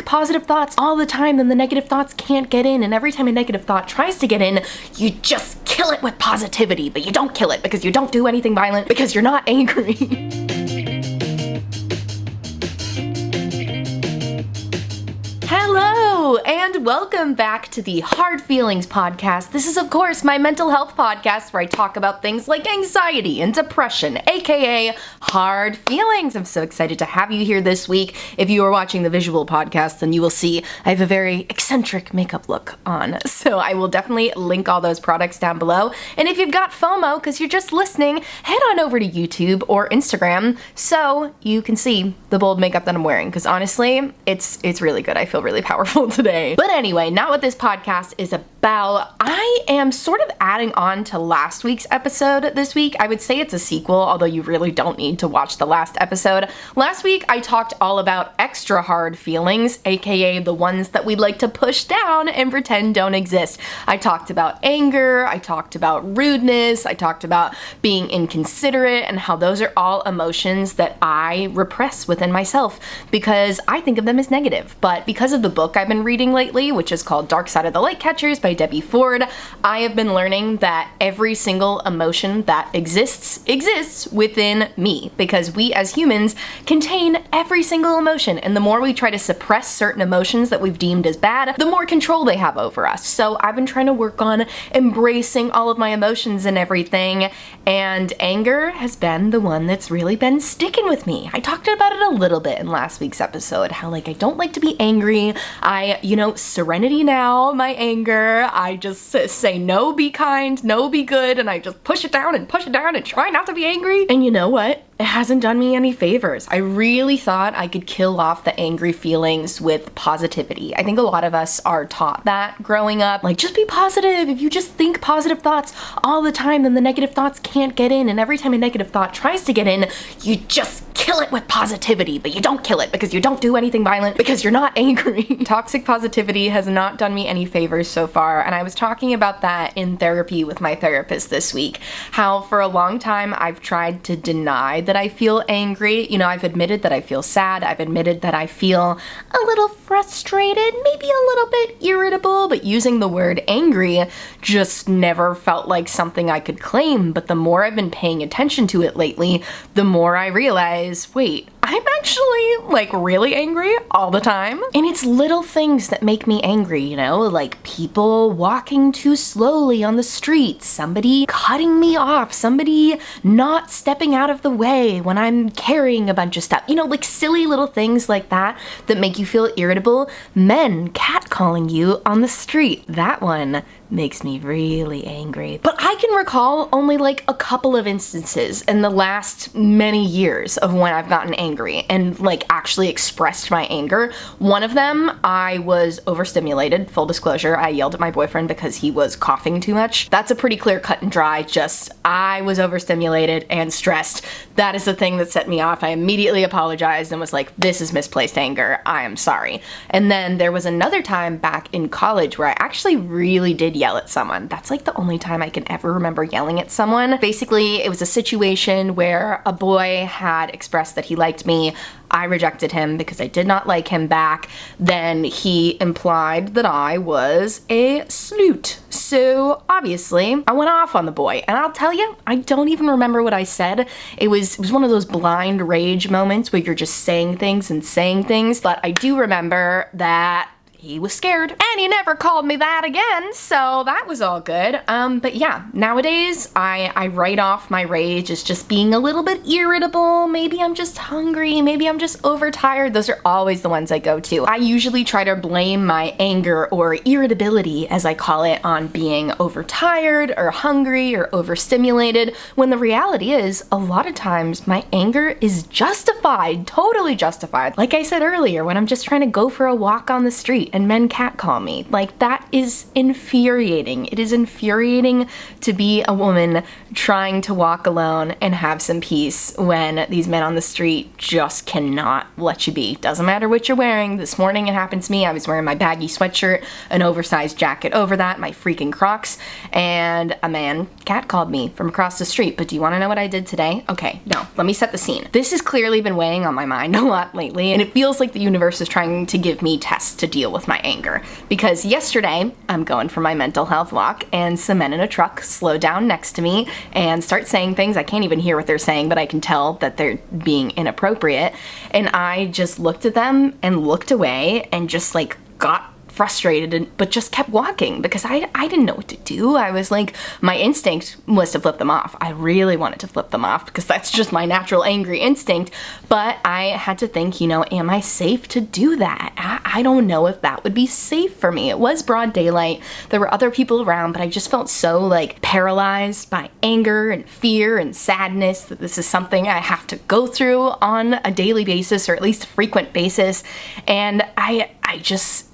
think positive thoughts all the time, then the negative thoughts can't get in. And every time a negative thought tries to get in, you just kill it with positivity. But you don't kill it because you don't do anything violent because you're not angry. Hello, and welcome back to the Hard Feelings podcast. This is, of course, my mental health podcast where I talk about things like anxiety and depression, aka hard feelings. I'm so excited to have you here this week. If you are watching the visual podcast, then you will see I have a very eccentric makeup look on. So I will definitely link all those products down below. And if you've got FOMO because you're just listening, head on over to YouTube or Instagram so you can see the bold makeup that I'm wearing. Because honestly, it's really good. I feel really powerful today. But anyway, not what this podcast is about. I am sort of adding on to last week's episode this week. I would say it's a sequel, although you really don't need to watch the last episode. Last week, I talked all about extra hard feelings, aka the ones that we like to push down and pretend don't exist. I talked about anger, I talked about rudeness, I talked about being inconsiderate, and how those are all emotions that I repress within myself because I think of them as negative. But because of the book I've been reading lately, which is called Dark Side of the Light Catchers by Debbie Ford, I have been learning that every single emotion that exists within me, because we as humans contain every single emotion, and the more we try to suppress certain emotions that we've deemed as bad, the more control they have over us. So I've been trying to work on embracing all of my emotions and everything, and anger has been the one that's really been sticking with me. I talked about it a little bit in last week's episode, how I don't like to be angry. I, serenity now, my anger. I just say no, be kind, no, be good, and I just push it down and try not to be angry. And you know what? It hasn't done me any favors. I really thought I could kill off the angry feelings with positivity. I think a lot of us are taught that growing up. Like, just be positive. If you just think positive thoughts all the time, then the negative thoughts can't get in. And every time a negative thought tries to get in, you just kill it with positivity. But you don't kill it because you don't do anything violent because you're not angry. Toxic positivity has not done me any favors so far. And I was talking about that in therapy with my therapist this week. How for a long time I've tried to deny that I feel angry. I've admitted that I feel sad. I've admitted that I feel a little frustrated, maybe a little bit irritable, but using the word angry just never felt like something I could claim. But the more I've been paying attention to it lately, the more I realize, wait, I'm actually really angry all the time. And it's little things that make me angry, like people walking too slowly on the street, somebody cutting me off, somebody not stepping out of the way when I'm carrying a bunch of stuff, like silly little things like that make you feel irritable. Men catcalling you on the street, that one makes me really angry. But I can recall only a couple of instances in the last many years of when I've gotten angry and actually expressed my anger. One of them, I was overstimulated. Full disclosure, I yelled at my boyfriend because he was coughing too much. That's a pretty clear cut and dry, I was overstimulated and stressed. That is the thing that set me off. I immediately apologized and was like, this is misplaced anger. I am sorry. And then there was another time back in college where I actually really did yell at someone. That's the only time I can ever remember yelling at someone. Basically, it was a situation where a boy had expressed that he liked me. I rejected him because I did not like him back. Then he implied that I was a snoot. So obviously, I went off on the boy. And I'll tell you, I don't even remember what I said. It was one of those blind rage moments where you're just saying things. But I do remember that he was scared and he never called me that again, so that was all good. But yeah, nowadays I write off my rage as just being a little bit irritable. Maybe I'm just hungry, maybe I'm just overtired. Those are always the ones I go to. I usually try to blame my anger or irritability, as I call it, on being overtired or hungry or overstimulated, when the reality is a lot of times my anger is justified, totally justified. Like I said earlier, when I'm just trying to go for a walk on the street and men catcall me. Like, that is infuriating. It is infuriating to be a woman trying to walk alone and have some peace when these men on the street just cannot let you be. Doesn't matter what you're wearing. This morning it happened to me. I was wearing my baggy sweatshirt, an oversized jacket over that, my freaking Crocs, and a man catcalled me from across the street. But do you want to know what I did today? Okay, no, let me set the scene. This has clearly been weighing on my mind a lot lately, and it feels like the universe is trying to give me tests to deal with my anger. Because yesterday, I'm going for my mental health walk, and some men in a truck slow down next to me and start saying things. I can't even hear what they're saying, but I can tell that they're being inappropriate. And I just looked at them and looked away and just like got frustrated, but just kept walking because I didn't know what to do. I was like, my instinct was to flip them off. I really wanted to flip them off because that's just my natural angry instinct. But I had to think, you know, am I safe to do that? I don't know if that would be safe for me. It was broad daylight. There were other people around, but I just felt so like paralyzed by anger and fear and sadness that this is something I have to go through on a daily basis, or at least a frequent basis. And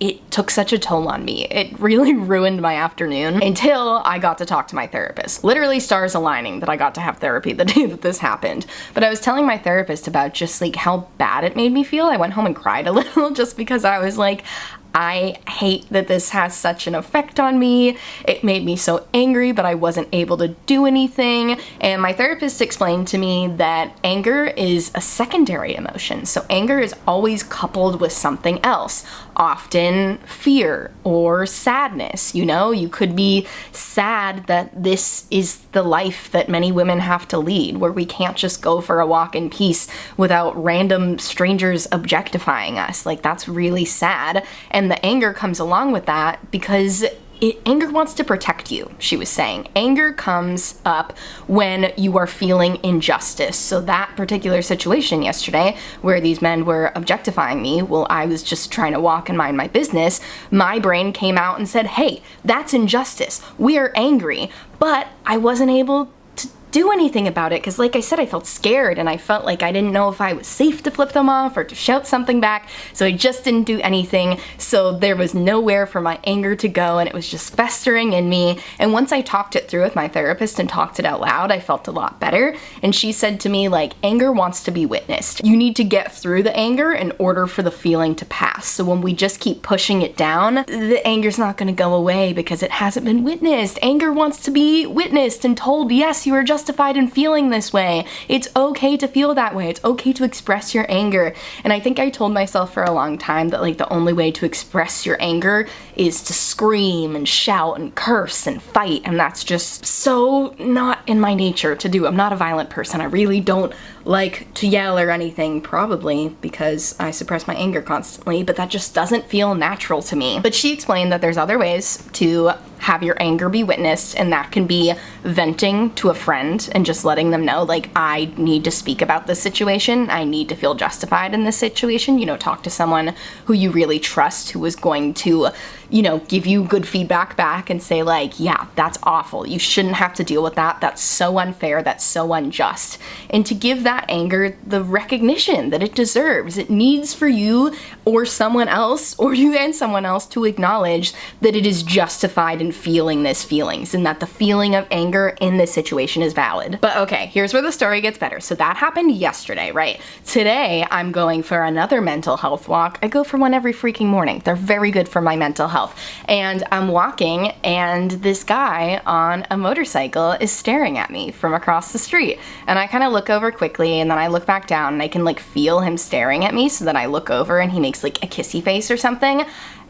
it took such a toll on me. It really ruined my afternoon until I got to talk to my therapist. Literally stars aligning that I got to have therapy the day that this happened. But I was telling my therapist about just like how bad it made me feel. I went home and cried a little just because I was like, I hate that this has such an effect on me. It made me so angry, but I wasn't able to do anything. And my therapist explained to me that anger is a secondary emotion. So anger is always coupled with something else, often fear or sadness. You know, you could be sad that this is the life that many women have to lead, where we can't just go for a walk in peace without random strangers objectifying us. Like, that's really sad. And the anger comes along with that because anger wants to protect you, she was saying. Anger comes up when you are feeling injustice. So that particular situation yesterday where these men were objectifying me, well, I was just trying to walk and mind my business. My brain came out and said, hey, that's injustice. We are angry. But I wasn't able to do anything about it because, like I said, I felt scared and I felt like I didn't know if I was safe to flip them off or to shout something back, so I just didn't do anything. So there was nowhere for my anger to go, and it was just festering in me. And once I talked it through with my therapist and talked it out loud, I felt a lot better. And she said to me, like, anger wants to be witnessed. You need to get through the anger in order for the feeling to pass. So when we just keep pushing it down, the anger's not going to go away because it hasn't been witnessed. Anger wants to be witnessed and told, yes, you are justified in feeling this way. It's okay to feel that way. It's okay to express your anger. And I think I told myself for a long time that like the only way to express your anger is to scream and shout and curse and fight, and that's just so not in my nature to do. I'm not a violent person. I really don't like to yell or anything, probably because I suppress my anger constantly, but that just doesn't feel natural to me. But she explained that there's other ways to have your anger be witnessed, and that can be venting to a friend and just letting them know, like, I need to speak about this situation. I need to feel justified in this situation. You know, talk to someone who you really trust, who is going to, you know, give you good feedback back and say, like, yeah, that's awful. You shouldn't have to deal with that. That's so unfair. That's so unjust. And to give that anger the recognition that it deserves. It needs for you or someone else, or you and someone else, to acknowledge that it is justified in feeling this feelings and that the feeling of anger in this situation is valid. But okay, here's where the story gets better. So that happened yesterday, right? Today, I'm going for another mental health walk. I go for one every freaking morning. They're very good for my mental health. And I'm walking, and this guy on a motorcycle is staring at me from across the street. And I kind of look over quickly, and then I look back down, and I can like feel him staring at me. So then I look over, and he makes like a kissy face or something.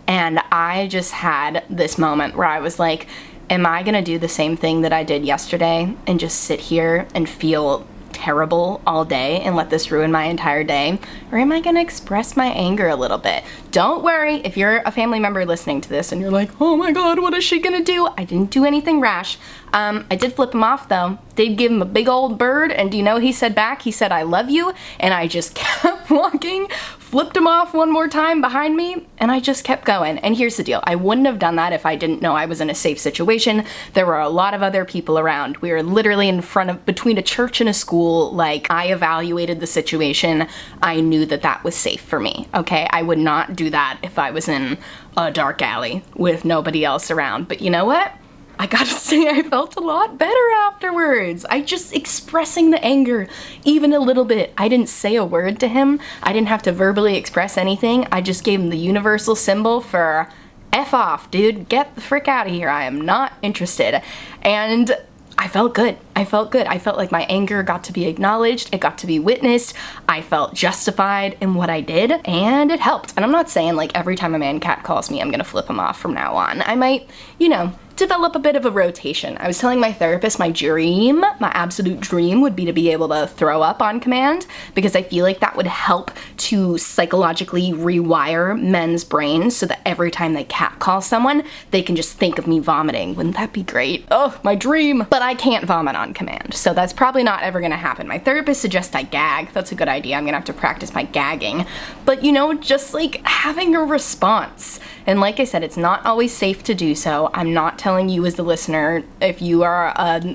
And I just had this moment where I was like, am I gonna do the same thing that I did yesterday and just sit here and feel terrible all day and let this ruin my entire day? Or am I gonna express my anger a little bit? Don't worry if you're a family member listening to this and you're like, oh my god, what is she gonna do? I didn't do anything rash. I did flip him off though. Did give him a big old bird, and do you know what he said back? He said, I love you, and I just kept kept walking, flipped him off one more time behind me, and I just kept going. And here's the deal. I wouldn't have done that if I didn't know I was in a safe situation. There were a lot of other people around. We were literally in front of, between a church and a school. Like, I evaluated the situation. I knew that that was safe for me, okay? I would not do that if I was in a dark alley with nobody else around. But you know what? I gotta say, I felt a lot better afterwards. I just expressing the anger even a little bit. I didn't say a word to him. I didn't have to verbally express anything. I just gave him the universal symbol for F off, dude. Get the frick out of here. I am not interested. And I felt good. I felt good. I felt like my anger got to be acknowledged. It got to be witnessed. I felt justified in what I did, and it helped. And I'm not saying like every time a man cat calls me, I'm gonna flip him off from now on. I might, you know, develop a bit of a rotation. I was telling my therapist my dream, my absolute dream would be to be able to throw up on command, because I feel like that would help to psychologically rewire men's brains so that every time they catcall someone, they can just think of me vomiting. Wouldn't that be great? Oh, my dream. But I can't vomit on command, so that's probably not ever gonna happen. My therapist suggests I gag. That's a good idea. I'm gonna have to practice my gagging. But you know, just like having a response. And like I said, it's not always safe to do so. I'm not telling you as the listener, if you are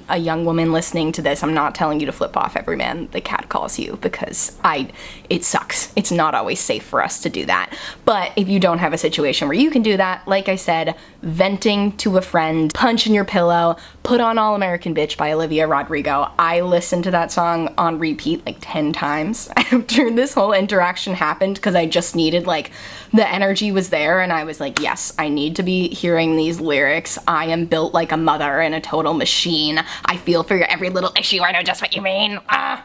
a young woman listening to this, I'm not telling you to flip off every man the cat calls you, because it sucks. It's not always safe for us to do that. But if you don't have a situation where you can do that, like I said, venting to a friend, punch in your pillow, put on All American Bitch by Olivia Rodrigo. I listened to that song on repeat like 10 times after this whole interaction happened, because I just needed, like, the energy was there, and I was like, yes, I need to be hearing these lyrics. I am built like a mother and a total machine. I feel for your every little issue. I know just what you mean.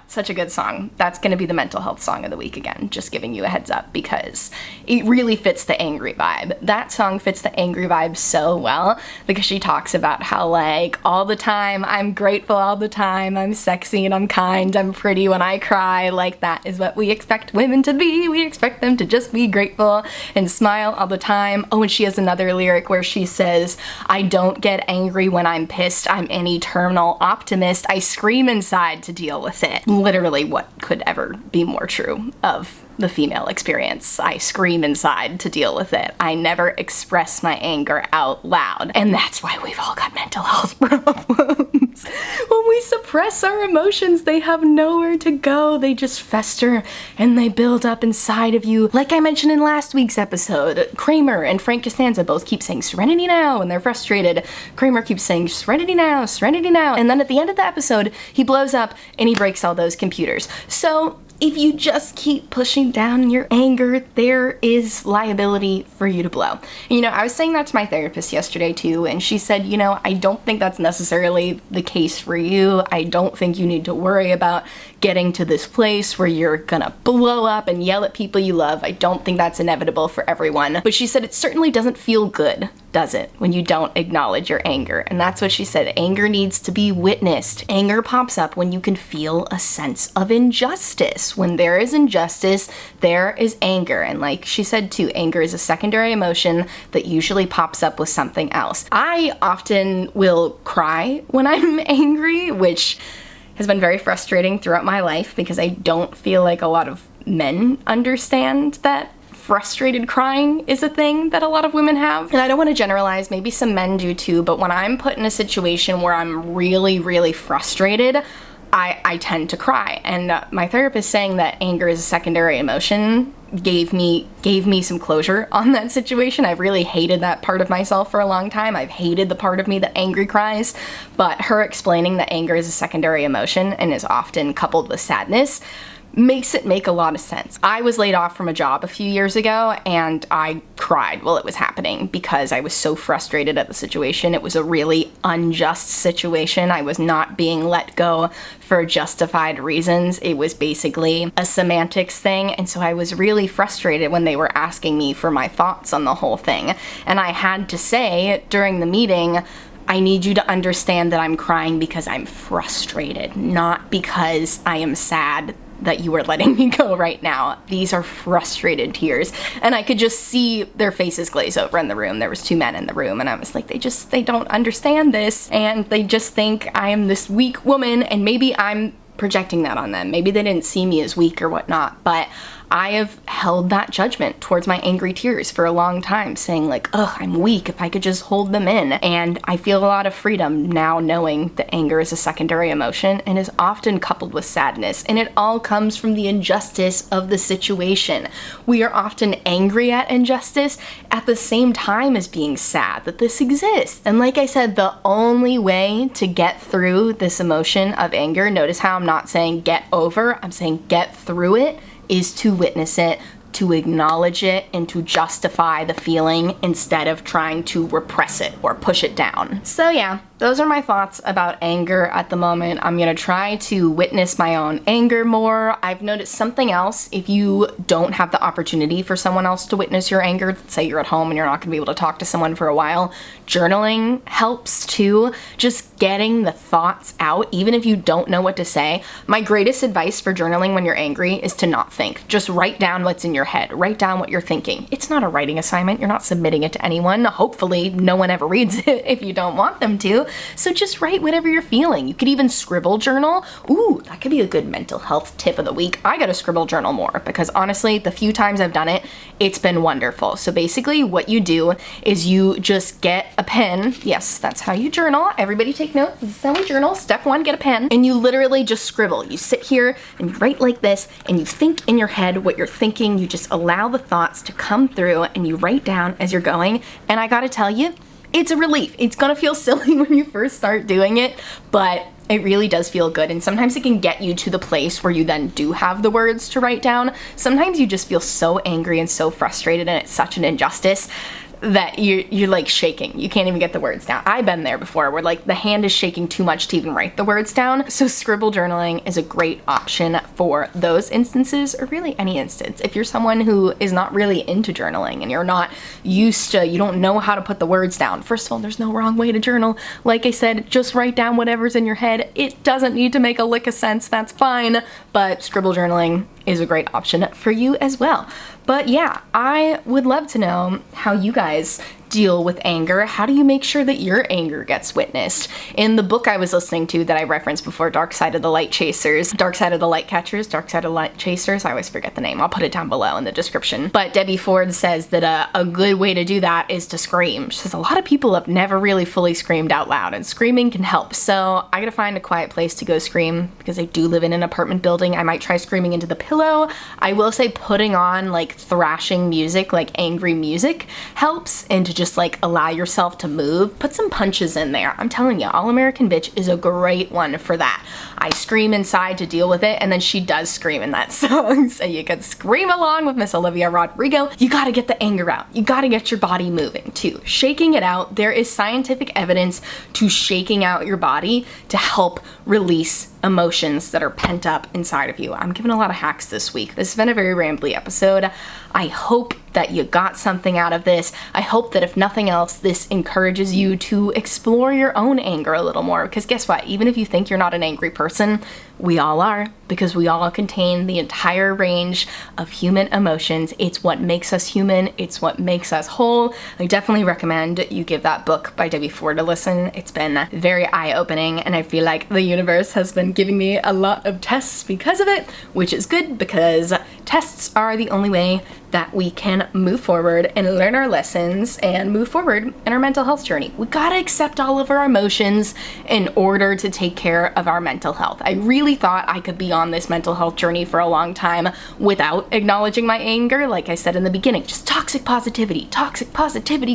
Such a good song. That's gonna be the mental health song of the week again, just giving you a heads up, because it really fits the angry vibe. That song fits the angry vibe so well, because she talks about how, like, all the time, I'm grateful all the time, I'm sexy and I'm kind, I'm pretty when I cry. Like, that is what we expect women to be. We expect them to just be grateful and smile all the time. Oh, and she has another lyric where she says, I don't get angry when I'm pissed, I'm an eternal optimist, I scream inside to deal with it. Literally, what could ever be more true of the female experience? I scream inside to deal with it. I never express my anger out loud. And that's why we've all got mental health problems. When we suppress our emotions, they have nowhere to go. They just fester and they build up inside of you. Like I mentioned in last week's episode, Kramer and Frank Costanza both keep saying serenity now when they're frustrated. Kramer keeps saying serenity now, serenity now. And then at the end of the episode, he blows up and he breaks all those computers. So if you just keep pushing down your anger, there is liability for you to blow. And, you know, I was saying that to my therapist yesterday too, and she said, you know, I don't think that's necessarily the case for you. I don't think you need to worry about getting to this place where you're gonna blow up and yell at people you love. I don't think that's inevitable for everyone. But she said it certainly doesn't feel good, does it, when you don't acknowledge your anger? And that's what she said. Anger needs to be witnessed. Anger pops up when you can feel a sense of injustice. When there is injustice, there is anger. And like she said too, anger is a secondary emotion that usually pops up with something else. I often will cry when I'm angry, which has been very frustrating throughout my life, because I don't feel like a lot of men understand that frustrated crying is a thing that a lot of women have. And I don't want to generalize, maybe some men do too, but when I'm put in a situation where I'm really, really frustrated, I tend to cry. And my therapist saying that anger is a secondary emotion gave me some closure on that situation. I've really hated that part of myself for a long time. I've hated the part of me that angry cries, but her explaining that anger is a secondary emotion and is often coupled with sadness makes it make a lot of sense. I was laid off from a job a few years ago, and I cried while it was happening because I was so frustrated at the situation. It was a really unjust situation. I was not being let go for justified reasons. It was basically a semantics thing, and so I was really frustrated when they were asking me for my thoughts on the whole thing. And I had to say during the meeting, I need you to understand that I'm crying because I'm frustrated, not because I am sad that you are letting me go right now. These are frustrated tears. And I could just see their faces glaze over in the room. There was 2 men in the room, and I was like, they don't understand this, and they just think I am this weak woman, and maybe I'm projecting that on them. Maybe they didn't see me as weak or whatnot, but I have held that judgment towards my angry tears for a long time, saying like, ugh, I'm weak if I could just hold them in. And I feel a lot of freedom now knowing that anger is a secondary emotion and is often coupled with sadness. And it all comes from the injustice of the situation. We are often angry at injustice at the same time as being sad that this exists. And like I said, the only way to get through this emotion of anger, notice how I'm not saying get over, I'm saying get through it, is to witness it, to acknowledge it, and to justify the feeling instead of trying to repress it or push it down. So yeah, those are my thoughts about anger at the moment. I'm gonna try to witness my own anger more. I've noticed something else. If you don't have the opportunity for someone else to witness your anger, say you're at home and you're not gonna be able to talk to someone for a while, journaling helps too. Just getting the thoughts out, even if you don't know what to say. My greatest advice for journaling when you're angry is to not think. Just write down what's in your head. Write down what you're thinking. It's not a writing assignment. You're not submitting it to anyone. Hopefully no one ever reads it if you don't want them to. So just write whatever you're feeling. You could even scribble journal. Ooh, that could be a good mental health tip of the week. I gotta scribble journal more because honestly, the few times I've done it, it's been wonderful. So basically what you do is you just get a pen. Yes, that's how you journal. Everybody take notes. This is how we journal. Step 1, get a pen. And you literally just scribble. You sit here and you write like this and you think in your head what you're thinking. You just allow the thoughts to come through and you write down as you're going. And I gotta tell you, it's a relief. It's gonna feel silly when you first start doing it, but it really does feel good. And sometimes it can get you to the place where you then do have the words to write down. Sometimes you just feel so angry and so frustrated and it's such an injustice that you're like shaking. You can't even get the words down. I've been there before where like the hand is shaking too much to even write the words down. So scribble journaling is a great option for those instances, or really any instance. If you're someone who is not really into journaling and you're not used to, you don't know how to put the words down. First of all, there's no wrong way to journal. Like I said, just write down whatever's in your head. It doesn't need to make a lick of sense, that's fine, but scribble journaling is a great option for you as well. But yeah, I would love to know how you guys deal with anger. How do you make sure that your anger gets witnessed? In the book I was listening to that I referenced before, Dark Side of the Light Chasers, Dark Side of the Light Catchers, Dark Side of the Light Chasers, I always forget the name. I'll put it down below in the description. But Debbie Ford says that a good way to do that is to scream. She says a lot of people have never really fully screamed out loud, and screaming can help. So I gotta find a quiet place to go scream because I do live in an apartment building. I might try screaming into the pillow. I will say putting on like thrashing music, like angry music, helps, and to just like allow yourself to move. Put some punches in there. I'm telling you, All American Bitch is a great one for that. I scream inside to deal with it, and then she does scream in that song. So you could scream along with Miss Olivia Rodrigo. You gotta get the anger out. You gotta get your body moving too. Shaking it out. There is scientific evidence to shaking out your body to help release emotions that are pent up inside of you. I'm giving a lot of hacks this week. This has been a very rambly episode. I hope that you got something out of this. I hope that if nothing else, this encourages you to explore your own anger a little more, because guess what? Even if you think you're not an angry person, we all are, because we all contain the entire range of human emotions. It's what makes us human. It's what makes us whole. I definitely recommend you give that book by Debbie Ford a listen. It's been very eye-opening, and I feel like the universe has been giving me a lot of tests because of it, which is good because tests are the only way that we can move forward and learn our lessons and move forward in our mental health journey. We gotta accept all of our emotions in order to take care of our mental health. I really thought I could be on this mental health journey for a long time without acknowledging my anger. Like I said in the beginning, just toxic positivity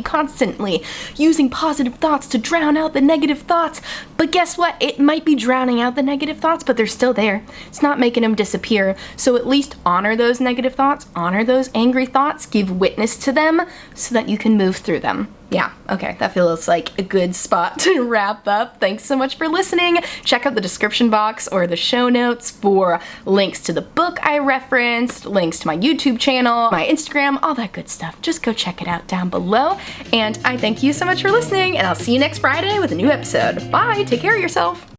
constantly, using positive thoughts to drown out the negative thoughts. But guess what? It might be drowning out the negative thoughts, but they're still there. It's not making them disappear. So at least honor those negative thoughts, honor those angry thoughts, give witness to them so that you can move through them. Yeah, okay, that feels like a good spot to wrap up. Thanks so much for listening. Check out the description box or the show notes for links to the book I referenced, links to my YouTube channel, my Instagram, all that good stuff. Just go check it out down below. And I thank you so much for listening, and I'll see you next Friday with a new episode. Bye, take care of yourself.